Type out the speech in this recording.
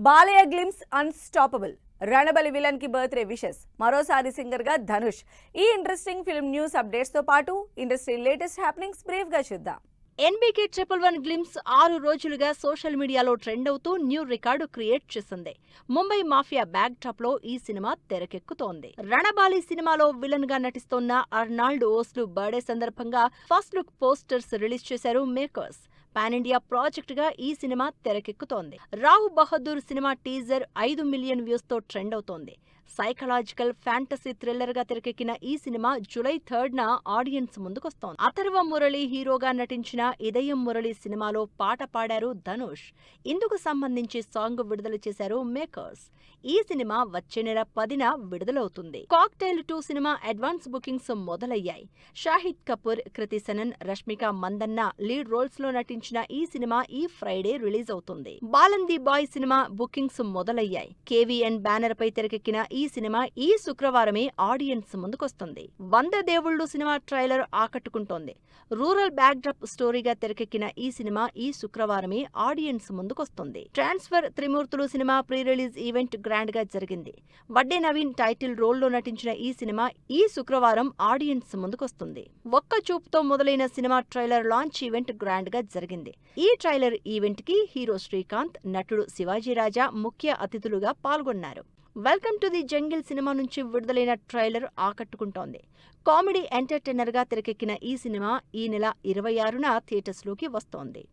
Balayya glimpse unstoppable. Ranabali villain కి birthday wishes. మరోసారి singer గా ధనుష్. ఈ ఇంట్రెస్టింగ్ ఫిల్మ్ న్యూస్ అప్డేట్స్ తో పాటు ఇండస్ట్రీ లేటెస్ట్ హ్యాపెనింగ్స్ బ్రీఫ్ గా చూద్దాం. ఎన్బీకే 111 గ్లిమ్స్ 6 రోజులుగా సోషల్ మీడియాలో ట్రెండ్ అవుతూ న్యూ రికార్డు క్రియేట్ చేసింది. ముంబై మాఫియా బ్యాక్ డ్రాప్ లో ఈ సినిమా తెరకెక్కుతోంది. రణబాలి సినిమాలో విలన్ గా నటిస్తోన్న అర్నాల్డ్ ఓస్లు బర్త్డే సందర్భంగా ఫస్ట్ లుక్ పోస్టర్స్ రిలీజ్ చేశారు మేకర్స్. పాన్ ఇండియా ప్రాజెక్ట్ గా ఈ సినిమా తెరకెక్కుతోంది. రావు బహదూర్ సినిమా టీజర్ 5 మిలియన్ వ్యూస్ తో ట్రెండ్ అవుతోంది. సైకలాజికల్ ఫ్యాంటసీ థ్రిల్లర్ గా తెరకెక్కిన ఈ సినిమా జూలై 3న ఆడియన్స్ ముందుకొస్తోంది. అథర్వ మురళి హీరోగా నటించిన ఇదయం మురళి సినిమాలో పాట పాడారు ధనుష్. ఇందుకు సంబంధించి సాంగ్ విడుదల చేశారు మేకర్స్. ఈ సినిమా వచ్చే నెల 10న విడుదలవుతుంది. కాక్టైల్ 2 సినిమా అడ్వాన్స్ బుకింగ్స్ మొదలయ్యాయి. షాహిద్ కపూర్, కృతి సనన్, రష్మిక మందన్న లీడ్ రోల్స్ లో నటించిన ఈ సినిమా ఈ ఫ్రైడే రిలీజ్ అవుతుంది. బాలంది బాయ్ సినిమా బుకింగ్స్ మొదలయ్యాయి. కేవీఎన్ బ్యానర్ పై తెరకెక్కిన ఈ సినిమా ఈ శుక్రవారమే ఆడియన్స్ ముందుకొస్తుంది. 100 దేవుళ్ళు సినిమా ట్రైలర్ ఆకట్టుకుంటోంది. రూరల్ బ్యాక్ డ్రాప్ స్టోరీగా తెరకెక్కిన ఈ సినిమా ఈ శుక్రవారమే ఆడియన్స్ ముందుకొస్తుంది. ట్రాన్స్ఫర్ త్రిమూర్తులు సినిమా ప్రీ రిలీజ్ ఈవెంట్ గ్రాండ్ గా జరిగింది. వడ్డే నవీన్ టైటిల్ రోల్లో నటించిన ఈ సినిమా ఈ శుక్రవారం ఆడియన్స్ ముందుకొస్తుంది. ఒక్క చూపుతో మొదలైన cinema trailer launch event grand గా జరిగింది. ఈ ట్రైలర్ ఈవెంట్ కి హీరో శ్రీకాంత్, నటుడు శివాజీ రాజా ముఖ్య అతిథులుగా పాల్గొన్నారు. Welcome to the jungle cinema నుంచి విడుదలైన ట్రైలర్ ఆకట్టుకుంటోంది. కామెడీ ఎంటర్టైనర్ గా తెరకెక్కిన ఈ సినిమా ఈ నెల 26న థియేటర్స్ లోకి వస్తోంది.